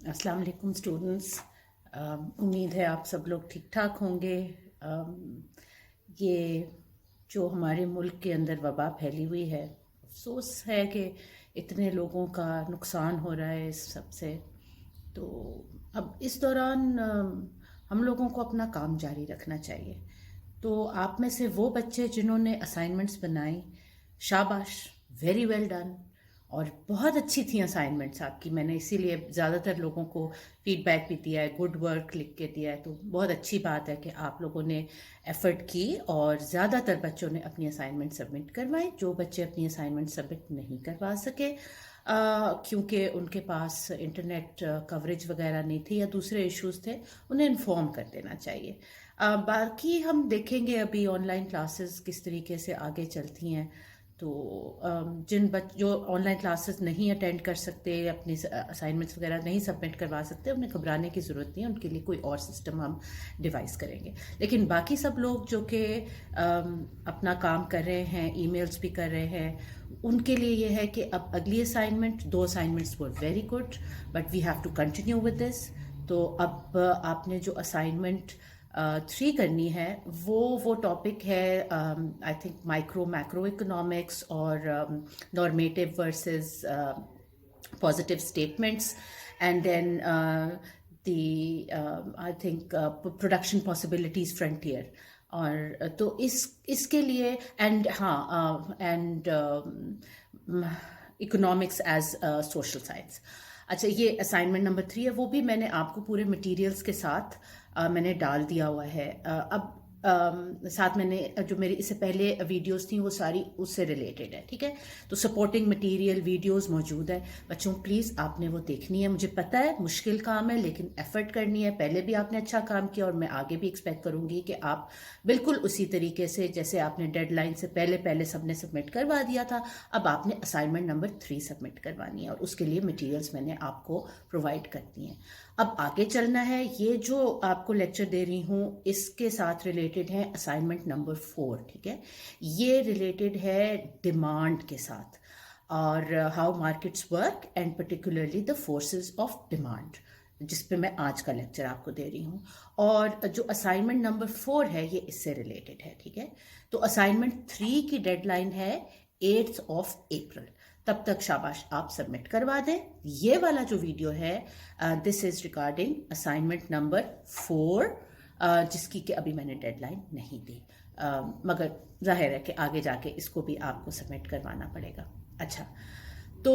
अस्सलाम वालेकुम स्टूडेंट्स। उम्मीद है आप सब लोग ठीक ठाक होंगे। ये जो हमारे मुल्क के अंदर वबा फैली हुई है, अफसोस है कि इतने लोगों का नुकसान हो रहा है इस सब से। तो अब इस दौरान हम लोगों को अपना काम जारी रखना चाहिए। तो आप में से वो बच्चे जिन्होंने असाइनमेंट्स बनाई, शाबाश, वेरी वेल डन। और बहुत अच्छी थी असाइनमेंट्स आपकी, मैंने इसीलिए ज़्यादातर लोगों को फीडबैक भी दिया है, गुड वर्क लिख के दिया है। तो बहुत अच्छी बात है कि आप लोगों ने एफ़र्ट की और ज़्यादातर बच्चों ने अपनी असाइनमेंट सबमिट करवाई। जो बच्चे अपनी असाइनमेंट सबमिट नहीं करवा सके क्योंकि उनके पास इंटरनेट कवरेज वगैरह नहीं थी या दूसरे इश्यूज थे, उन्हें इन्फॉर्म कर देना चाहिए। बाकी हम देखेंगे अभी ऑनलाइन क्लासेस किस तरीके से आगे चलती हैं। तो जो ऑनलाइन क्लासेस नहीं अटेंड कर सकते, अपनी असाइनमेंट्स वगैरह नहीं सबमिट करवा सकते, उन्हें घबराने की ज़रूरत नहीं है। उनके लिए कोई और सिस्टम हम डिवाइस करेंगे। लेकिन बाकी सब लोग जो कि अपना काम कर रहे हैं, ईमेल्स भी कर रहे हैं, उनके लिए ये है कि अब अगली assignment, 2 assignments were very good, but we have to continue with this. तो अब आपने जो असाइनमेंट 3 करनी है वो टॉपिक है, I think micro macro economics और normative versus positive statements, and then I think production possibilities frontier. और तो इसके लिए and economics as social science. अच्छा, ये असाइनमेंट नंबर 3 है, वो भी मैंने आपको पूरे मटेरियल्स के साथ मैंने डाल दिया हुआ है। अब साथ मैंने जो मेरी इससे पहले वीडियोस थी वो सारी उससे रिलेटेड है, ठीक है। तो सपोर्टिंग मटेरियल वीडियोस मौजूद है बच्चों, प्लीज़ आपने वो देखनी है। मुझे पता है मुश्किल काम है, लेकिन एफर्ट करनी है। पहले भी आपने अच्छा काम किया और मैं आगे भी एक्सपेक्ट करूंगी कि आप बिल्कुल उसी तरीके से, जैसे आपने डेडलाइन से पहले पहले सबने सबमिट करवा दिया था, अब आपने असाइनमेंट नंबर 3 सबमिट करवानी है और उसके लिए मटीरियल्स मैंने आपको प्रोवाइड करती हैं। अब आगे चलना है। ये जो आपको लेक्चर दे रही हूँ इसके साथ रिलेटेड है असाइनमेंट नंबर 4, ठीक है। ये रिलेटेड है डिमांड के साथ और how markets work and particularly the forces of demand, जिस पे मैं आज का लेक्चर आपको दे रही हूँ। और जो असाइनमेंट नंबर 4 है ये इससे रिलेटेड है, ठीक है। तो असाइनमेंट 3 की डेडलाइन है 8th of April। तब तक शाबाश आप सबमिट करवा दें। ये वाला जो वीडियो है this is regarding assignment number 4, जिसकी कि अभी मैंने डेडलाइन नहीं दी, मगर जाहिर है कि आगे जाके इसको भी आपको सबमिट करवाना पड़ेगा। अच्छा, तो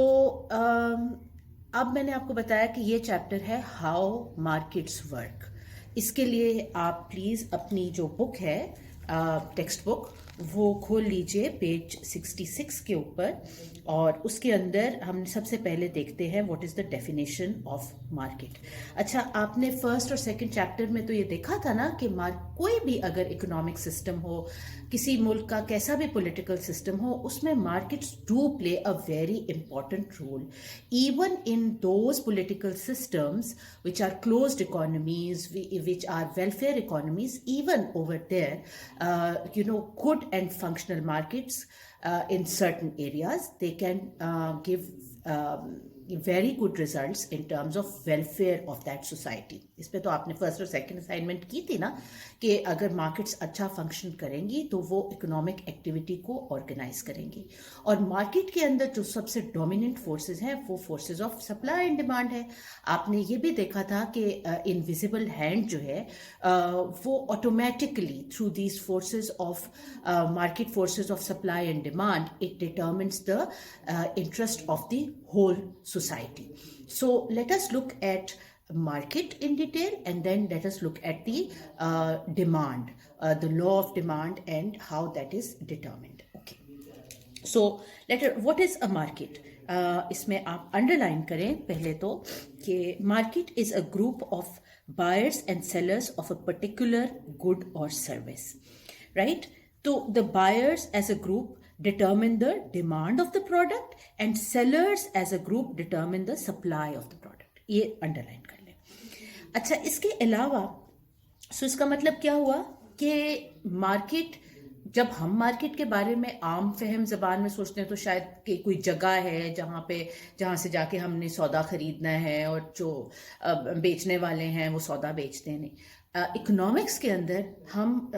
अब मैंने आपको बताया कि ये चैप्टर है हाउ मार्केट्स वर्क। इसके लिए आप प्लीज़ अपनी जो बुक है, टेक्स्ट बुक, वो खोल लीजिए पेज 66 के ऊपर, और उसके अंदर हम सबसे पहले देखते हैं what is the definition of market. अच्छा, आपने फर्स्ट और सेकंड चैप्टर में तो ये देखा था ना कि कोई भी अगर इकोनॉमिक सिस्टम हो, किसी मुल्क का कैसा भी पॉलिटिकल सिस्टम हो, उसमें markets do play a very important role. Even in those political systems which are closed economies, which are welfare economies, even over there, good and functional markets in certain areas, they can give very good results in terms of welfare of that society. इस पे तो आपने first और second assignment की थी ना कि अगर मार्केट्स अच्छा फंक्शन करेंगी तो वो इकोनॉमिक एक्टिविटी को ऑर्गेनाइज करेंगी। और मार्केट के अंदर जो सबसे डोमिनेंट फोर्सेस हैं वो forces of supply and demand है। आपने ये भी देखा था कि इनविजिबल हैंड जो है वो automatically through these forces of market forces of supply and demand, it determines the interest of the whole society. So let us look at market in detail, and then let us look at the demand, the law of demand and how that is determined. Okay, so what is a market? इसमें आप underline करें पहले तो कि market is a group of buyers and sellers of a particular good और service, right. तो the buyers as a group determine the demand of the product and sellers as a group determine the supply of the product. ये underline कर लें। अच्छा, इसके अलावा इसका मतलब क्या हुआ कि मार्केट जब हम मार्केट के बारे में आम फहम जबान में सोचते हैं तो शायद कि कोई जगह है जहाँ से जाके हमने सौदा खरीदना है और जो बेचने वाले हैं वो सौदा बेचते हैं। नहीं, इकोनॉमिक्स के अंदर हम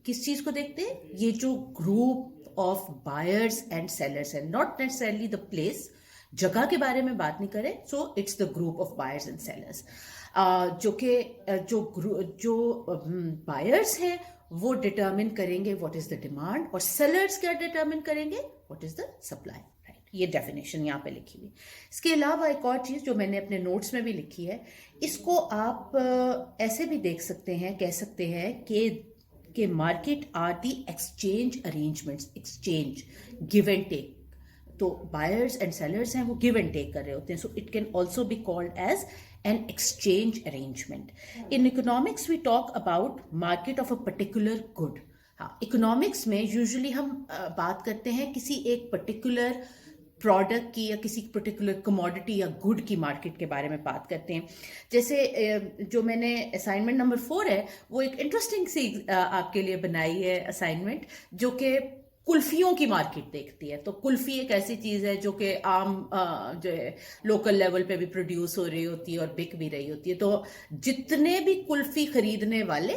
किस चीज़ को देखते हैं? ये जो group of buyers and sellers है, नॉट नेसेसरली द प्लेस, जगह के बारे में बात नहीं करें। So it's the group of buyers and sellers, जो बायर्स हैं वो डिटरमिन करेंगे व्हाट इज द डिमांड, और सेलर्स क्या डिटरमिन करेंगे? What is the supply. Right, ये डेफिनेशन यहाँ पे लिखी हुई। इसके अलावा एक और चीज जो मैंने अपने नोट्स में भी लिखी है, इसको आप ऐसे भी देख सकते हैं, कह सकते हैं कि market are the exchange arrangements, exchange, give and take. तो बायर्स एंड सेलर्स हैं वो गिव एंड टेक कर रहे होते हैं। So it can also be called as an exchange arrangement. In economics we talk about market of a particular good. हाँ, economics में usually हम बात करते हैं किसी एक पर्टिकुलर प्रोडक्ट की या किसी पर्टिकुलर कमोडिटी या गुड की मार्केट के बारे में बात करते हैं। जैसे जो मैंने असाइनमेंट नंबर 4 है वो एक इंटरेस्टिंग सी आपके लिए बनाई है असाइनमेंट, जो कि कुल्फियों की मार्केट देखती है। तो कुल्फी एक ऐसी चीज है जो कि आम जो है लोकल लेवल पे भी प्रोड्यूस हो रही होती है और बिक भी रही होती है। तो जितने भी कुल्फी खरीदने वाले,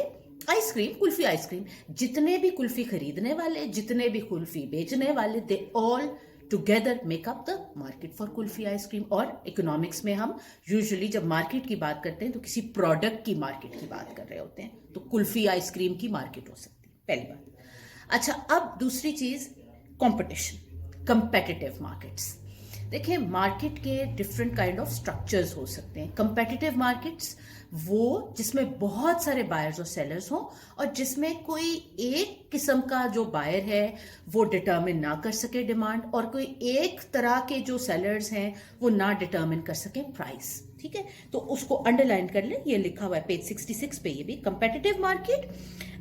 आइसक्रीम, कुल्फी आइसक्रीम, जितने भी कुल्फी खरीदने वाले, जितने भी कुल्फी बेचने वाले, they all together make up the market for kulfi ice cream. और इकोनॉमिक्स में हम यूजुअली जब मार्केट की बात करते हैं तो किसी प्रोडक्ट की मार्केट की बात कर रहे होते हैं। तो कुल्फी आइसक्रीम की मार्केट हो सकती है, पहली बात। अच्छा, अब दूसरी चीज, कंपटीशन, कंपेटिटिव मार्केट्स। देखिए, मार्केट के डिफरेंट काइंड ऑफ स्ट्रक्चर्स हो सकते हैं। कंपेटिटिव मार्केट्स वो जिसमें बहुत सारे बायर्स और सेलर्स हों और जिसमें कोई एक किस्म का जो बायर है वो डिटरमिन ना कर सके डिमांड, और कोई एक तरह के जो सेलर्स हैं वो ना डिटरमिन कर सके प्राइस। ठीक है, तो उसको अंडरलाइन कर ले, ये लिखा हुआ है पेज 66 पे। ये भी competitive market,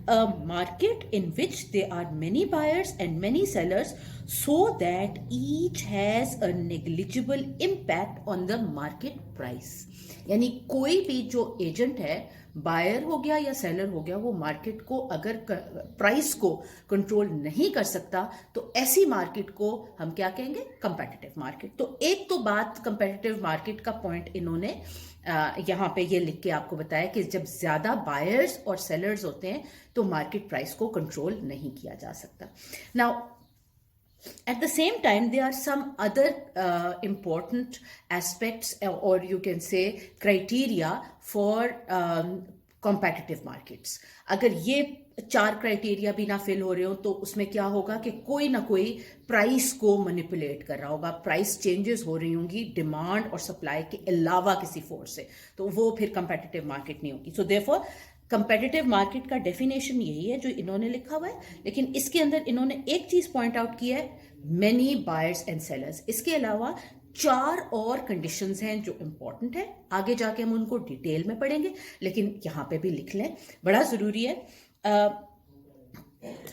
a market in which there are many buyers and many sellers so that each has a negligible impact on the market price। यानी कोई भी जो एजेंट है, बायर हो गया या सेलर हो गया, वो मार्केट को अगर प्राइस को कंट्रोल नहीं कर सकता तो ऐसी मार्केट को हम क्या कहेंगे? Competitive market. तो एक तो बात कंपेटिटिव मार्केट का पॉइंट इन्होंने यहाँ पे ये लिख के आपको बताया कि जब ज्यादा बायर्स और सेलर्स होते हैं तो मार्केट प्राइस को कंट्रोल नहीं किया जा सकता। Now at the same time there are some other important aspects, or you can say criteria for competitive markets। अगर ये 4 क्राइटेरिया भी ना फिल हो रहे हो तो उसमें क्या होगा कि कोई ना कोई प्राइस को मैनिपुलेट कर रहा होगा, प्राइस चेंजेस हो रही होंगी डिमांड और सप्लाई के अलावा किसी फोर्स से, तो वो फिर कंपेटिटिव मार्केट नहीं होगी। सो देयरफॉर कंपेटिटिव मार्केट का डेफिनेशन यही है जो इन्होंने लिखा हुआ है, लेकिन इसके अंदर इन्होंने एक चीज पॉइंट आउट की है, मेनी बायर्स एंड सेलर्स। इसके अलावा 4 और कंडीशंस हैं जो इंपॉर्टेंट है, आगे जाके हम उनको डिटेल में पढ़ेंगे, लेकिन यहां पे भी लिख लें, बड़ा जरूरी है।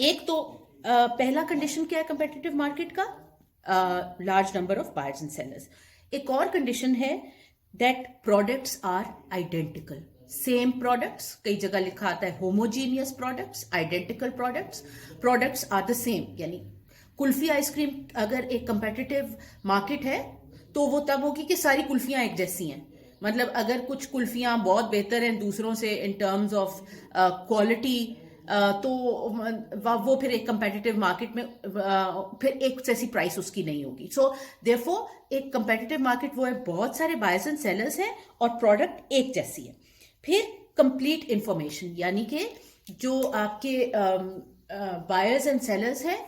एक तो पहला कंडीशन क्या है कंपेटिटिव मार्केट का? Large number of buyers and sellers. एक और कंडीशन है that products are identical, same products, कई जगह लिखा आता है homogeneous products, identical products, products are the same. यानी कुल्फी आइसक्रीम अगर एक कंपेटिटिव मार्केट है तो वो तब होगी कि सारी कुल्फियां एक जैसी हैं। मतलब अगर कुछ कुल्फियां बहुत बेहतर हैं दूसरों से इन टर्म्स ऑफ क्वालिटी, तो वो फिर एक कंपेटिटिव मार्केट में फिर एक जैसी प्राइस उसकी नहीं होगी। सो देयरफॉर एक कंपेटिटिव मार्केट वो है बहुत सारे बायर्स एंड सेलर्स हैं और प्रोडक्ट एक जैसी है। फिर कंप्लीट इंफॉर्मेशन, यानी कि जो आपके बायर्स एंड सेलर्स हैं,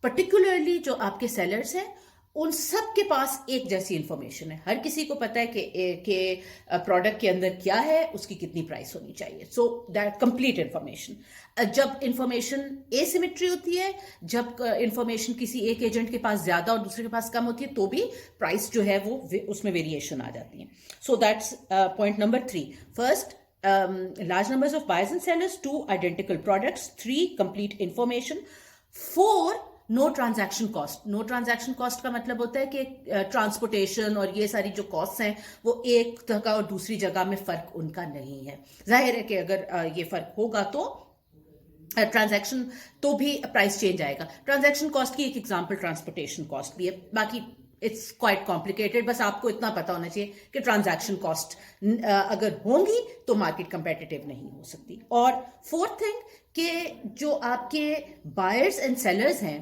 पर्टिकुलरली जो आपके सेलर्स हैं, उन सब के पास एक जैसी इंफॉर्मेशन है। हर किसी को पता है कि प्रोडक्ट के अंदर क्या है, उसकी कितनी प्राइस होनी चाहिए। So that complete information. जब इंफॉर्मेशन एसिमेट्री होती है, जब इंफॉर्मेशन किसी एक एजेंट के पास ज्यादा और दूसरे के पास कम होती है, तो भी प्राइस जो है वो उसमें वेरिएशन आ जाती है। So that's point number 3। First, large numbers of buyers and sellers, 2 identical products, 3 complete information, 4 no transaction cost. No transaction cost का मतलब होता है कि ट्रांसपोर्टेशन और ये सारी जो कॉस्ट हैं वो एक जगह और दूसरी जगह में फर्क उनका नहीं है। जाहिर है कि अगर ये फर्क होगा तो ट्रांजैक्शन तो भी प्राइस चेंज आएगा। ट्रांजैक्शन कॉस्ट की एक एग्जांपल ट्रांसपोर्टेशन कॉस्ट भी है, बाकी इट्स क्वाइट कॉम्प्लिकेटेड। बस आपको इतना पता होना चाहिए कि ट्रांजैक्शन कॉस्ट अगर होंगी तो मार्केट कंपेटिटिव नहीं हो सकती। और फोर्थ थिंग कि जो आपके बायर्स एंड सेलर्स हैं,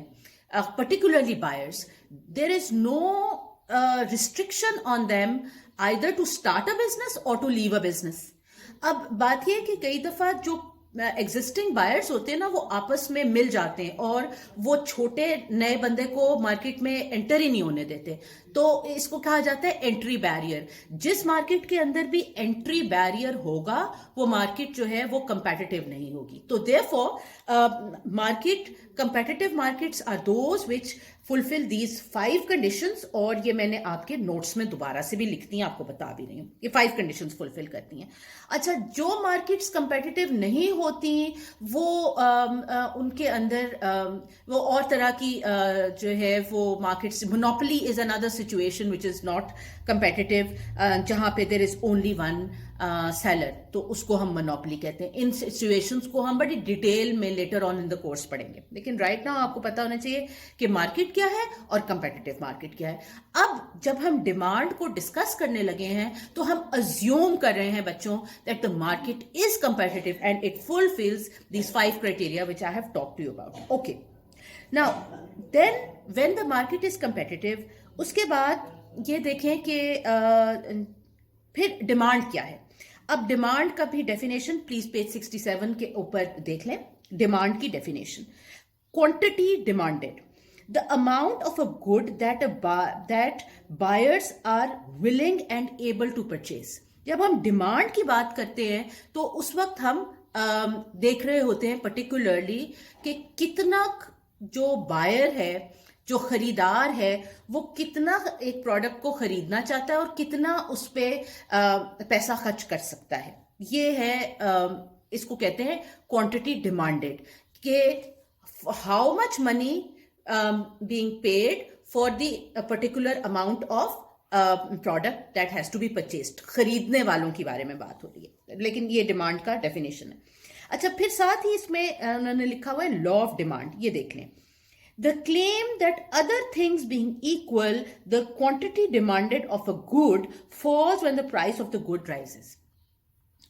particularly buyers, there is no restriction on them either to start a business और टू लीव अ बिजनेस। अब बात यह है कि कई दफा जो एग्जिस्टिंग बायर्स होते हैं ना, वो आपस में मिल जाते हैं और वो छोटे नए बंदे को मार्केट में एंटर ही नहीं होने देते। तो इसको कहा जाता है एंट्री बैरियर। जिस मार्केट के अंदर भी एंट्री बैरियर होगा वो मार्केट जो है वो कंपेटिटिव नहीं होगी। तो therefore market competitive markets are those which fulfil these 5 conditions, और ये मैंने आपके नोट्स में दोबारा से भी लिखती हैं, आपको बता भी रही हूँ। ये 5 कंडीशंस फुलफिल करती हैं। अच्छा, जो मार्केट्स कंपेटिटिव नहीं होती वो उनके अंदर वो और तरह की जो है वो markets, monopoly is another situation which is not competitive, जहां पे there is only one seller, तो उसको हम मोनोपोली कहते हैं। इन सिचुएशंस को हम बड़ी डिटेल में later on in the course पढ़ेंगे, लेकिन राइट नाउ आपको पता होना चाहिए कि मार्केट क्या है और कंपेटिटिव मार्केट क्या है। अब जब हम डिमांड को डिस्कस करने लगे हैं तो हम अज्यूम कर रहे हैं बच्चों that the market is competitive and it fulfils these 5 criteria which I have talked to you about. Okay, now then when the market is competitive, उसके बाद ये देखें कि फिर डिमांड क्या है। अब डिमांड का भी डेफिनेशन प्लीज पेज 67 के ऊपर देख लें। डिमांड की definition, quantity demanded, the amount of a good that buyers are willing and able to purchase। जब हम डिमांड की बात करते हैं तो उस वक्त हम देख रहे होते हैं पर्टिकुलरली कि कितना जो बायर है, जो खरीदार है, वो कितना एक प्रोडक्ट को खरीदना चाहता है और कितना उस पर पैसा खर्च कर सकता है। ये है इसको कहते हैं क्वांटिटी डिमांडेड, कि how much money being paid for the particular amount of product that has to be purchased। खरीदने वालों के बारे में बात हो रही है, लेकिन ये डिमांड का डेफिनेशन है। अच्छा, फिर साथ ही इसमें उन्होंने लिखा हुआ है लॉ ऑफ डिमांड। ये देख लें, the claim that other things being equal, the quantity demanded of a good falls when the price of the good rises।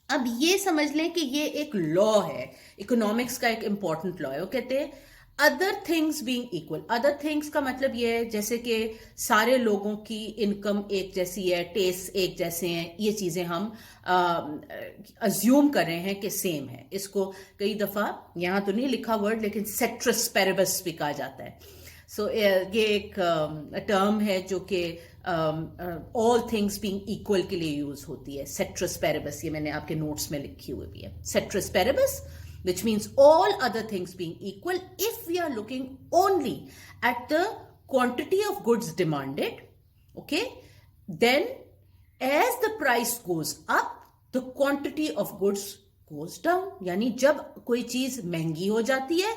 अब ये समझ लें कि ये एक लॉ है, इकोनॉमिक्स का एक इंपॉर्टेंट लॉ है। वो कहते हैं other things being equal. Other things का मतलब ये है जैसे कि सारे लोगों की इनकम एक जैसी है, टेस्ट एक जैसे हैं, ये चीजें हम अज्यूम कर रहे हैं कि सेम है। इसको कई दफा, यहाँ तो नहीं लिखा वर्ड, लेकिन सेट्रस पेरिबस भी कहा जाता है। सो ये एक टर्म है जो कि ऑल थिंग्स बीइंग इक्वल के लिए यूज होती है, सेट्रस पेरिबस। ये मैंने आपके नोट्स में लिखी हुई भी है, citrus Paribas, which means all other things being equal, if we are looking only at the quantity of goods demanded, okay, then as the price goes up, the quantity of goods goes down। यानी जब कोई चीज महंगी हो जाती है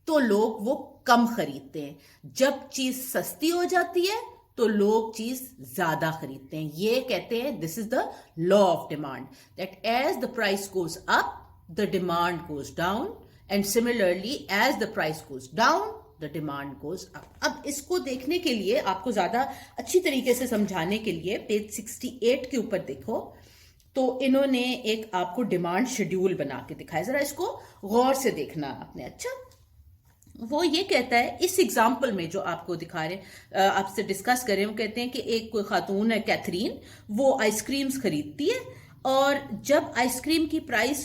तो लोग वो कम खरीदते हैं, जब चीज सस्ती हो जाती है तो लोग चीज ज्यादा खरीदते हैं। ये कहते हैं this is the law of demand, that as the price goes up the demand goes down, and similarly as the price goes down the demand goes up। अब इसको देखने के लिए, आपको ज्यादा अच्छी तरीके से समझाने के लिए पेज 68 के ऊपर देखो, तो इन्होंने एक आपको डिमांड शेड्यूल बना के दिखाया। जरा इसको गौर से देखना आपने। अच्छा, वो ये कहता है इस एग्जाम्पल में जो आपको दिखा रहे, आपसे डिस्कस करें, वो कहते हैं कि एक कोई खातून है कैथरीन, वो आइसक्रीम्स खरीदती है और जब आइसक्रीम की प्राइस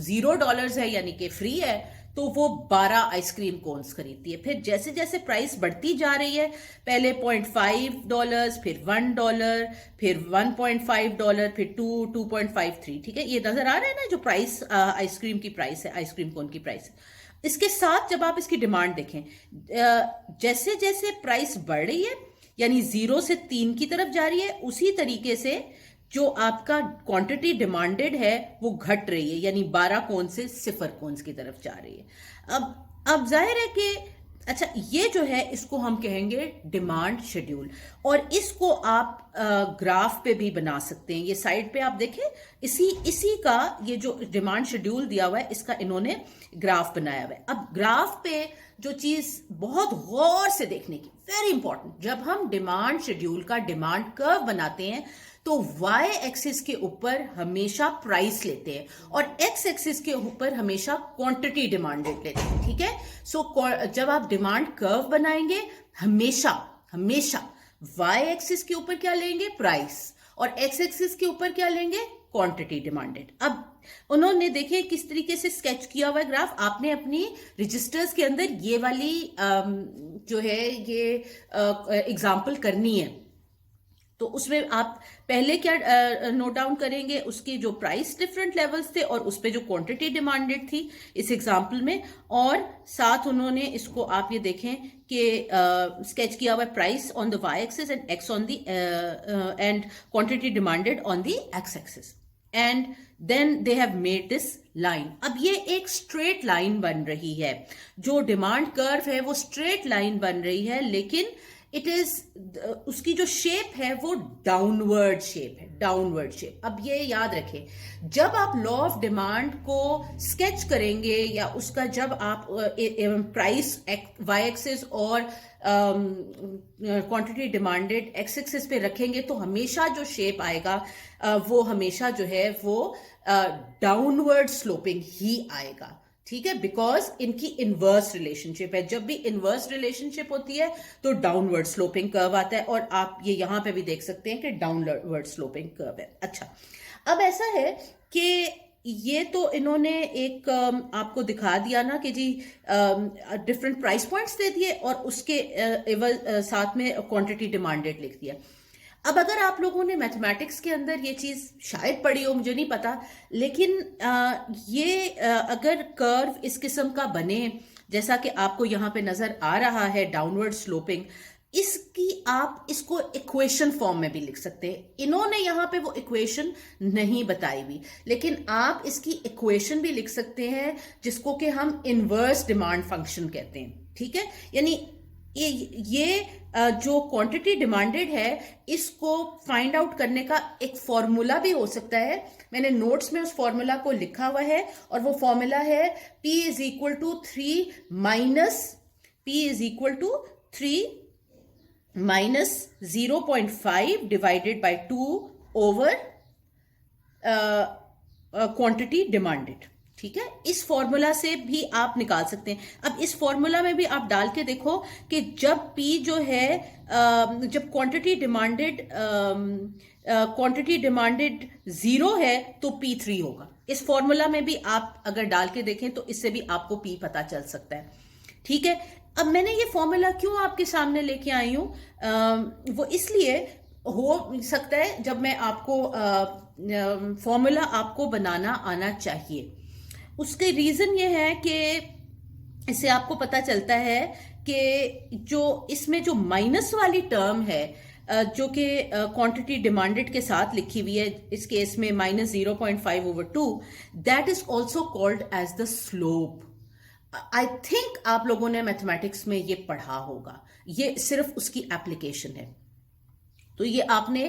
$0 है यानी कि फ्री है, तो वो 12 आइसक्रीम कोन्स खरीदती है। फिर जैसे जैसे प्राइस बढ़ती जा रही है, पहले $0.5, फिर $1, फिर $1.5, फिर 2.53, ठीक है, ये नजर आ रहा है ना जो प्राइस आइसक्रीम की प्राइस है, आइसक्रीम कोन की प्राइस है। इसके साथ जब आप इसकी डिमांड देखें, जैसे जैसे प्राइस बढ़ रही है यानी 0 से 3 की तरफ जा रही है, उसी तरीके से जो आपका क्वांटिटी डिमांडेड है वो घट रही है, यानी 12 कोन से 0 कोन्स की तरफ जा रही है। अब जाहिर है कि अच्छा, ये जो है इसको हम कहेंगे डिमांड शेड्यूल, और इसको आप ग्राफ पे भी बना सकते हैं। ये साइड पे आप देखें, इसी का ये जो डिमांड शेड्यूल दिया हुआ है इसका इन्होंने ग्राफ बनाया हुआ है। अब ग्राफ पे जो चीज बहुत गौर से देखने की, वेरी इंपॉर्टेंट, जब हम डिमांड शेड्यूल का डिमांड कर्व बनाते हैं तो वाई एक्सिस के ऊपर हमेशा प्राइस लेते हैं और एक्स एक्सिस के ऊपर हमेशा क्वांटिटी डिमांडेड लेते हैं। ठीक है, सो जब आप डिमांड कर्व बनाएंगे हमेशा हमेशा वाई एक्सिस के ऊपर क्या लेंगे, प्राइस, और एक्स एक्सिस के ऊपर क्या लेंगे, क्वांटिटी डिमांडेड। अब उन्होंने देखे किस तरीके से स्केच किया हुआ है ग्राफ। आपने अपनी रजिस्टर्स के अंदर ये वाली जो है ये एग्जाम्पल करनी है, तो उसमें आप पहले क्या नोट डाउन करेंगे, उसकी जो प्राइस डिफरेंट लेवल्स थे और उस पे जो क्वांटिटी डिमांडेड थी इस एग्जांपल में, और साथ उन्होंने इसको आप ये देखें कि स्केच किया हुआ है price on the Y axis and X on the and quantity demanded on the X axis, and then they have made this line. अब ये एक स्ट्रेट लाइन बन रही है, जो डिमांड कर्व है वो स्ट्रेट लाइन बन रही है, लेकिन इट इज उसकी जो शेप है वो डाउनवर्ड शेप है, डाउनवर्ड शेप। अब ये याद रखें, जब आप लॉ ऑफ डिमांड को स्केच करेंगे या उसका जब आप प्राइस वाई एक्सिस और क्वांटिटी डिमांडेड एक्स एक्सिस पे रखेंगे तो हमेशा जो शेप आएगा वो हमेशा जो है वो डाउनवर्ड स्लोपिंग ही आएगा। ठीक है, बिकॉज इनकी इनवर्स रिलेशनशिप है। जब भी इनवर्स रिलेशनशिप होती है तो डाउनवर्ड स्लोपिंग कर्व आता है, और आप ये यहां पे भी देख सकते हैं कि डाउनवर्ड स्लोपिंग कर्व है। अच्छा, अब ऐसा है कि ये तो इन्होंने एक आपको दिखा दिया ना कि जी डिफरेंट प्राइस पॉइंट्स दे दिए और उसके साथ में क्वांटिटी डिमांडेड लिख दिया। अब अगर आप लोगों ने मैथमेटिक्स के अंदर ये चीज शायद पढ़ी हो, मुझे नहीं पता, लेकिन ये अगर कर्व इस किस्म का बने जैसा कि आपको यहां पे नजर आ रहा है डाउनवर्ड स्लोपिंग, इसकी आप इसको इक्वेशन फॉर्म में भी लिख सकते हैं। इन्होंने यहां पे वो इक्वेशन नहीं बताई हुई, लेकिन आप इसकी इक्वेशन भी लिख सकते हैं जिसको कि हम इनवर्स डिमांड फंक्शन कहते हैं। ठीक है, यानी ये जो क्वांटिटी डिमांडेड है इसको फाइंड आउट करने का एक फॉर्मूला भी हो सकता है। मैंने नोट्स में उस फॉर्मूला को लिखा हुआ है, और वो फॉर्मूला है P is equal to 3 minus 0.5 divided by 2 over quantity demanded. ठीक है, इस फॉर्मूला से भी आप निकाल सकते हैं। अब इस फॉर्मूला में भी आप डाल के देखो कि जब P जो है जब क्वांटिटी डिमांडेड 0 है तो P3 होगा। इस फॉर्मूला में भी आप अगर डाल के देखें तो इससे भी आपको P पता चल सकता है। ठीक है, अब मैंने ये फॉर्मूला क्यों आपके सामने लेके आई हूं, वो इसलिए हो सकता है जब मैं आपको फॉर्मूला आपको बनाना आना चाहिए। उसके रीजन ये है कि इससे आपको पता चलता है कि जो इसमें जो माइनस वाली टर्म है जो कि क्वांटिटी डिमांडेड के साथ लिखी हुई है, इस केस में minus 0.5 over 2, that is also called as the slope. I think आप लोगों ने मैथमेटिक्स में ये पढ़ा होगा, ये सिर्फ उसकी एप्लीकेशन है। तो ये आपने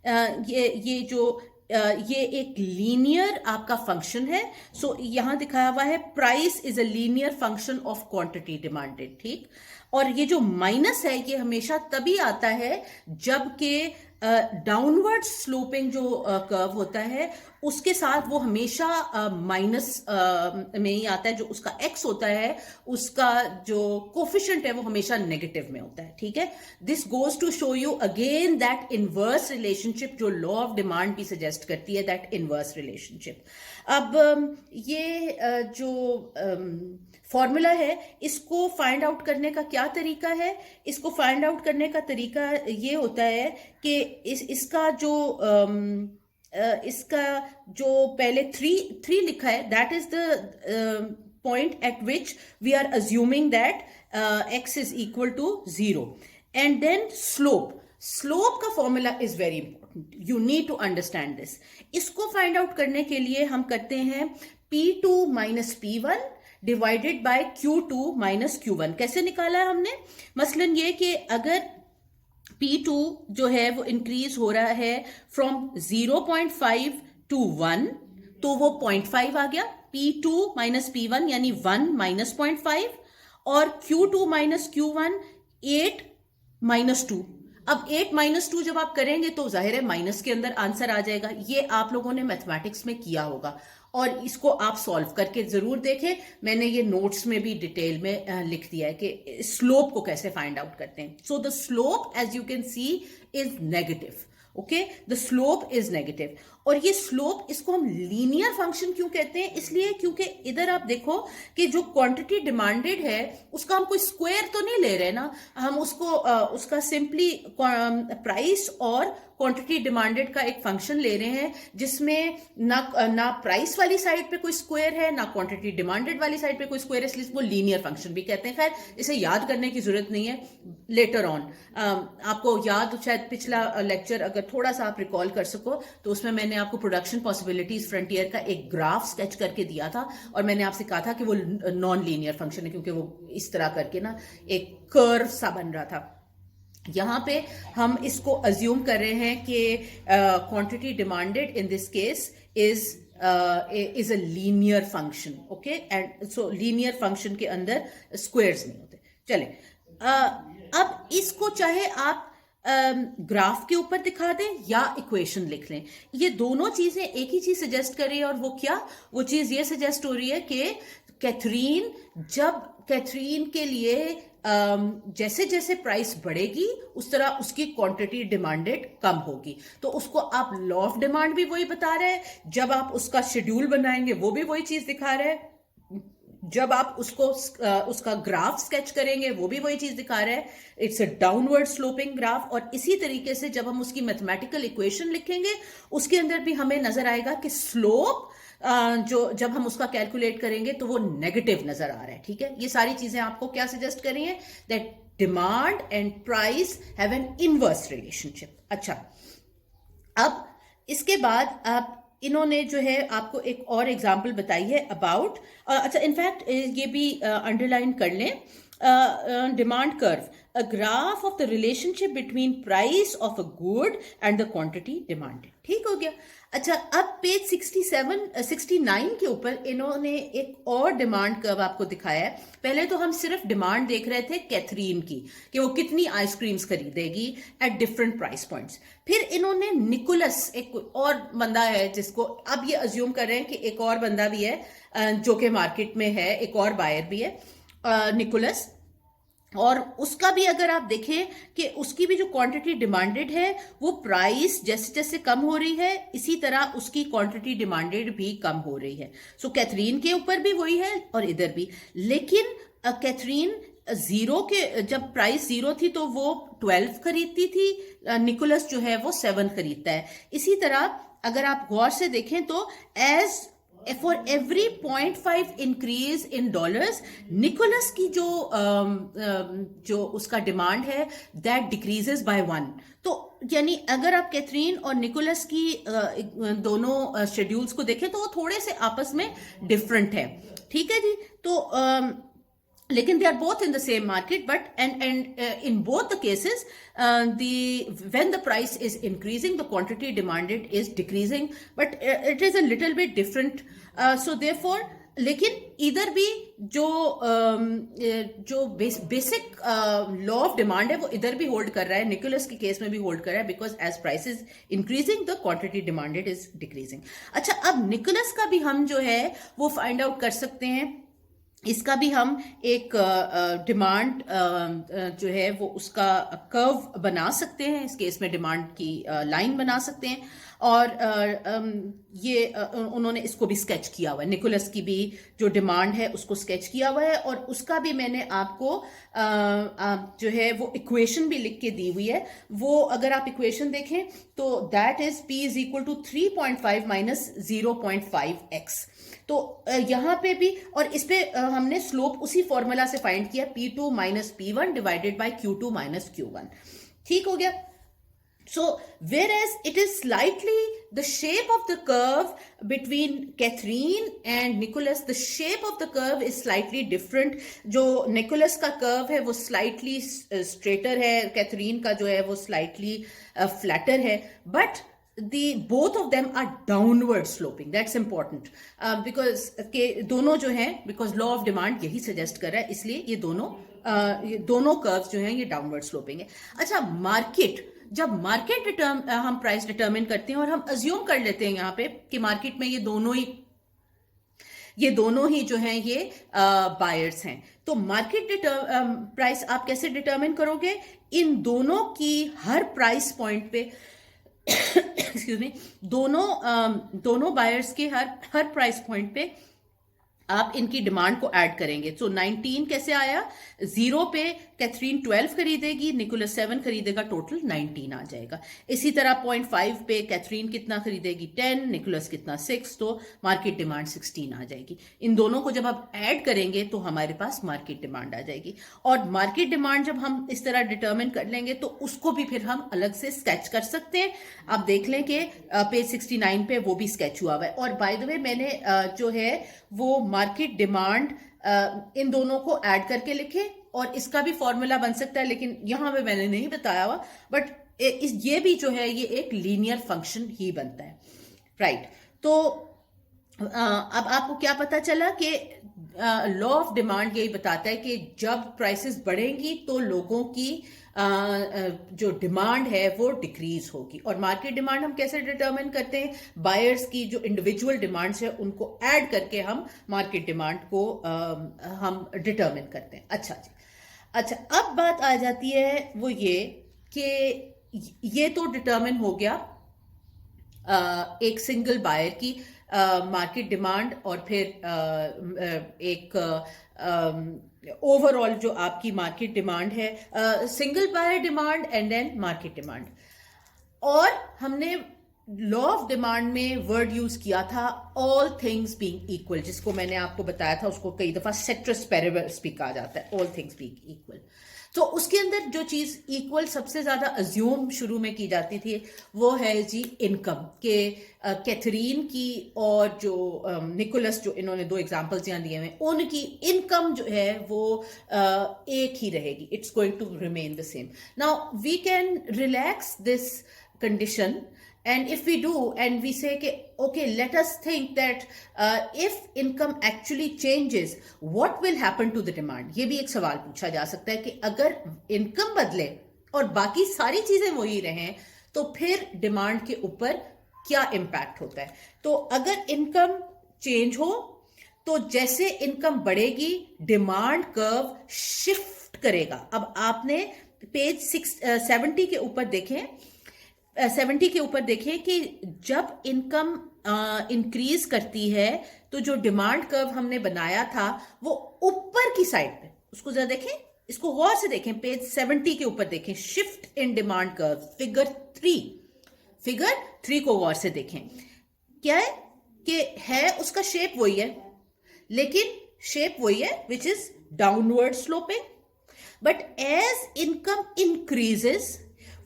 ये जो ये एक लीनियर आपका फंक्शन है। सो यहां दिखाया हुआ है price is a linear function of quantity demanded. ठीक, और ये जो माइनस है ये हमेशा तभी आता है जबकि डाउनवर्ड स्लोपिंग जो कर्व होता है उसके साथ वो हमेशा माइनस में ही आता है। जो उसका एक्स होता है उसका जो कोफिशिएंट है वो हमेशा नेगेटिव में होता है। ठीक है, this goes to show you again that inverse relationship जो लॉ ऑफ डिमांड भी सजेस्ट करती है, दैट इनवर्स रिलेशनशिप। अब ये जो फॉर्मूला है इसको फाइंड आउट करने का क्या तरीका है, इसको फाइंड आउट करने का तरीका ये होता है कि इसका जो पहले थ्री लिखा है, that is the point at which we are assuming that x is equal to 0, and then slope का formula is very important, you need to understand this. इसको फाइंड आउट करने के लिए हम करते हैं P2 minus P1 divided by Q2 minus Q1। कैसे निकाला है हमने? मसलन ये कि अगर P2 जो है वो इंक्रीज हो रहा है फ्रॉम 0.5 टू 1, तो वो 0.5 आ गया। P2 माइनस P1 यानी 1 माइनस 0.5, और Q2 माइनस Q1 8 माइनस 2। अब 8 माइनस 2 जब आप करेंगे तो जाहिर है माइनस के अंदर आंसर आ जाएगा। ये आप लोगों ने मैथमेटिक्स में किया होगा और इसको आप सॉल्व करके जरूर देखें। मैंने ये नोट्स में भी डिटेल में लिख दिया है कि स्लोप को कैसे फाइंड आउट करते हैं। So the slope as you can see is negative. Okay, the slope is negative. और ये स्लोप, इसको हम लीनियर फंक्शन क्यों कहते हैं? इसलिए क्योंकि इधर आप देखो कि जो क्वांटिटी डिमांडेड है उसका हम कोई स्क्वायर तो नहीं ले रहे ना, हम उसको उसका सिंपली प्राइस और क्वांटिटी डिमांडेड का एक फंक्शन ले रहे हैं जिसमें ना प्राइस वाली साइड पे कोई स्क्वायर है ना क्वांटिटी डिमांडेड वाली साइड पे कोई स्क्वायर है, इसलिए वो लीनियर फंक्शन भी कहते हैं। खैर, इसे याद करने की जरूरत नहीं है, लेटर ऑन आपको याद, शायद पिछला लेक्चर अगर थोड़ा सा आप रिकॉल कर सको तो उसमें मैंने आपको प्रोडक्शन पॉसिबिलिटीज फ्रंटियर का एक ग्राफ स्केच करके दिया था और मैंने आपसे कहा था कि वो नॉन लीनियर फंक्शन है क्योंकि वो इस तरह करके ना एक कर्व सा बन रहा था। यहां पे हम इसको अज्यूम कर रहे हैं कि quantity demanded in this case is a linear function. Okay, and so linear function के अंदर स्क्वायर्स नहीं होते। चले, अब इसको चाहे आप ग्राफ के ऊपर दिखा दें या इक्वेशन लिख लें, ये दोनों चीजें एक ही चीज सजेस्ट कर रही है। और वो क्या? वो चीज ये सजेस्ट हो रही है कि कैथरीन के लिए जैसे जैसे प्राइस बढ़ेगी उस तरह उसकी क्वांटिटी डिमांडेड कम होगी। तो उसको आप लॉ ऑफ डिमांड भी वही बता रहे हैं, जब आप उसका शेड्यूल बनाएंगे वो भी वही चीज दिखा रहे हैं, जब आप उसका ग्राफ स्केच करेंगे वो भी वही चीज दिखा रहा है, it's a downward sloping graph. और इसी तरीके से जब हम उसकी मैथमेटिकल इक्वेशन लिखेंगे उसके अंदर भी हमें नजर आएगा कि स्लोप जो जब हम उसका कैलकुलेट करेंगे तो वो नेगेटिव नजर आ रहा है। ठीक है, ये सारी चीजें आपको क्या सजेस्ट कर रही हैं? That demand and price have an inverse relationship. अच्छा, अब इसके बाद आप इन्होंने जो है आपको एक और एग्जाम्पल बताई है अबाउट, अच्छा इनफैक्ट ये भी अंडरलाइन कर लें, demand curve, a graph of the relationship between price of a good and the quantity demanded. ठीक हो गया। अच्छा, अब पेज 69 के ऊपर इन्होंने एक और डिमांड कर्व आपको दिखाया है। पहले तो हम सिर्फ डिमांड देख रहे थे कैथरीन की कि वो कितनी आइसक्रीम्स खरीदेगी एट डिफरेंट प्राइस पॉइंट्स। फिर इन्होंने निकोलस, एक और बंदा है जिसको अब ये अज्यूम कर रहे हैं कि एक और बंदा भी है जो कि मार्केट में है, एक और बायर भी है निकोलस, और उसका भी अगर आप देखें कि उसकी भी जो क्वांटिटी डिमांडेड है वो प्राइस जैसे जैसे कम हो रही है इसी तरह उसकी क्वांटिटी डिमांडेड भी कम हो रही है। सो कैथरीन के ऊपर भी वही है और इधर भी। लेकिन कैथरीन जीरो के, जब प्राइस जीरो थी तो वो 12 खरीदती थी, निकोलस जो है वो 7 खरीदता है। इसी तरह अगर आप गौर से देखें तो as for every 0.5 increase in dollars, Nicholas की जो उसका डिमांड है that decreases by 1। तो यानी अगर आप कैथरीन और निकोलस की दोनों शेड्यूल्स को देखें तो वो थोड़े से आपस में डिफरेंट है। ठीक है जी, तो लेकिन they are both in the same market, but and in both the cases when the price is increasing the quantity demanded is decreasing, but it is a little bit different, so therefore लेकिन इधर भी जो basic law of demand है वो इधर भी hold कर रहा है, निकोलस के केस में भी होल्ड कर रहा है, because as price is increasing the quantity demanded is decreasing. अच्छा, अब निकोलस का भी हम जो है वो फाइंड आउट कर सकते हैं। इसका भी हम एक डिमांड जो है वो उसका कर्व बना सकते हैं, इस केस में डिमांड की लाइन बना सकते हैं, और ये उन्होंने इसको भी स्केच किया हुआ है, निकोलस की भी जो डिमांड है उसको स्केच किया हुआ है, और उसका भी मैंने आपको जो है वो इक्वेशन भी लिख के दी हुई है। वो अगर आप इक्वेशन देखें तो that is P is equal to 3.5 minus 0.5x। तो यहां पे भी, और इस पे हमने स्लोप उसी फॉर्मूला से फाइंड किया, P2 minus P1 divided by Q2 minus Q1। ठीक हो गया। So, whereas it is slightly the shape of the curve between Catherine and Nicholas, the shape of the curve is slightly different. जो Nicholas का curve है वो slightly straighter है, Catherine का जो है वो slightly flatter है, but both of them are downward sloping. That's important because के दोनों जो हैं, because law of demand यही suggest कर रहा है, इसलिए ये दोनों curves जो हैं ये downward sloping है. अच्छा, जब मार्केट हम प्राइस डिटरमिन करते हैं और हम अज्यूम कर लेते हैं यहाँ पे कि मार्केट में ये दोनों ही जो हैं ये बायर्स हैं, तो मार्केट प्राइस आप कैसे डिटरमिन करोगे? इन दोनों की हर प्राइस पॉइंट पे एक्सक्यूज मी, दोनों बायर्स के हर प्राइस पॉइंट पे आप इनकी डिमांड को ऐड करेंगे. तो 19 कैसे आया? 0 पे कैथरीन 12 खरीदेगी, निकोलस 7 खरीदेगा, टोटल 19 आ जाएगा. इसी तरह 0.5 पे कैथरीन कितना खरीदेगी? 10, निकोलस कितना? 6, तो मार्केट डिमांड 16 आ जाएगी. इन दोनों को जब आप ऐड करेंगे तो हमारे पास मार्केट डिमांड आ जाएगी. और मार्केट डिमांड जब हम इस तरह डिटर्मिन कर लेंगे तो उसको भी फिर हम अलग से स्केच कर सकते हैं. आप देख लें कि पेज 69 पे वो भी स्केच हुआ हुआ है. और बाय द वे मैंने जो है वो मार्केट डिमांड इन दोनों को ऐड करके लिखे, और इसका भी फॉर्मूला बन सकता है, लेकिन यहां पे मैंने नहीं बताया हुआ, बट ये भी जो है ये एक लीनियर फंक्शन ही बनता है, राइट. तो अब आपको क्या पता चला कि लॉ ऑफ डिमांड यही बताता है कि जब प्राइसेस बढ़ेंगी तो लोगों की जो डिमांड है वो डिक्रीज होगी. और मार्केट डिमांड हम कैसे डिटरमिन करते हैं? बायर्स की जो इंडिविजुअल डिमांड्स है उनको ऐड करके हम मार्केट डिमांड को हम डिटरमिन करते हैं. अच्छा जी, अच्छा, अब बात आ जाती है वो ये कि ये तो डिटरमिन हो गया एक सिंगल बायर की मार्केट डिमांड, और फिर एक ओवरऑल जो आपकी मार्केट डिमांड है, single buyer demand and then market demand. और हमने लॉ ऑफ डिमांड में वर्ड यूज किया था ऑल थिंग्स बीइंग इक्वल, जिसको मैंने आपको बताया था, उसको कई दफा सेट्रस पेरेबल्स भी कहा जाता है, ऑल थिंग्स बीइंग इक्वल. तो उसके अंदर जो चीज इक्वल सबसे ज्यादा अज्यूम शुरू में की जाती थी वो है जी इनकम, के कैथरीन की और जो निकोलस, जो इन्होंने 2 एग्जांपल्स यहाँ दिए हुए, उनकी इनकम जो है वो एक ही रहेगी. It's going to remain the same. Now we can relax this condition, and if we do and we say okay, let us think that if income actually changes, what will happen to the demand? ये भी एक सवाल पूछा जा सकता है कि अगर इनकम बदले और बाकी सारी चीजें वही रहें तो फिर डिमांड के ऊपर क्या इम्पैक्ट होता है. तो अगर इनकम चेंज हो तो जैसे इनकम बढ़ेगी डिमांड कर्व शिफ्ट करेगा. अब आपने पेज 70 के ऊपर देखें, 70 के ऊपर देखें कि जब इनकम इंक्रीज करती है तो जो डिमांड कर्व हमने बनाया था वो ऊपर की साइड पे, उसको जरा देखें, इसको गौर से देखें, पेज 70 के ऊपर देखें, shift in demand curve figure 3 को गौर से देखें. क्या है कि है उसका शेप वही है, लेकिन शेप वही है which is downward sloping, but as income increases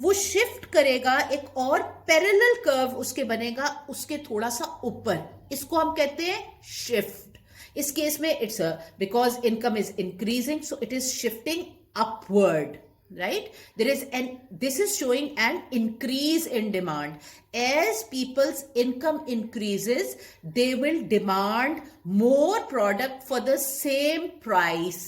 वो शिफ्ट करेगा, एक और पैरेलल कर्व उसके बनेगा उसके थोड़ा सा ऊपर, इसको हम कहते हैं शिफ्ट. इस केस में it's because income is increasing so it is shifting upward, right? This is showing an increase in demand. As people's income increases, they will demand more product for the same price.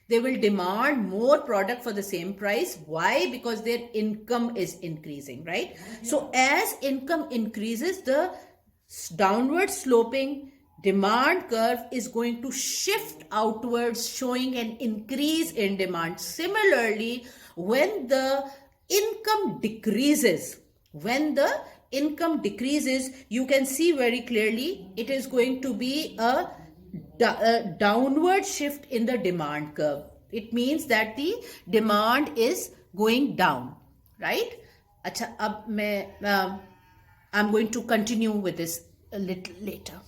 They will demand more product for the same price. Why? Because their income is increasing, right? So as income increases, the downward sloping demand curve is going to shift outwards, showing an increase in demand. Similarly, when the income decreases, you can see very clearly it is going to be a downward shift in the demand curve. It means that the demand is going down, right? अच्छा, अब मैं I'm going to continue with this a little later.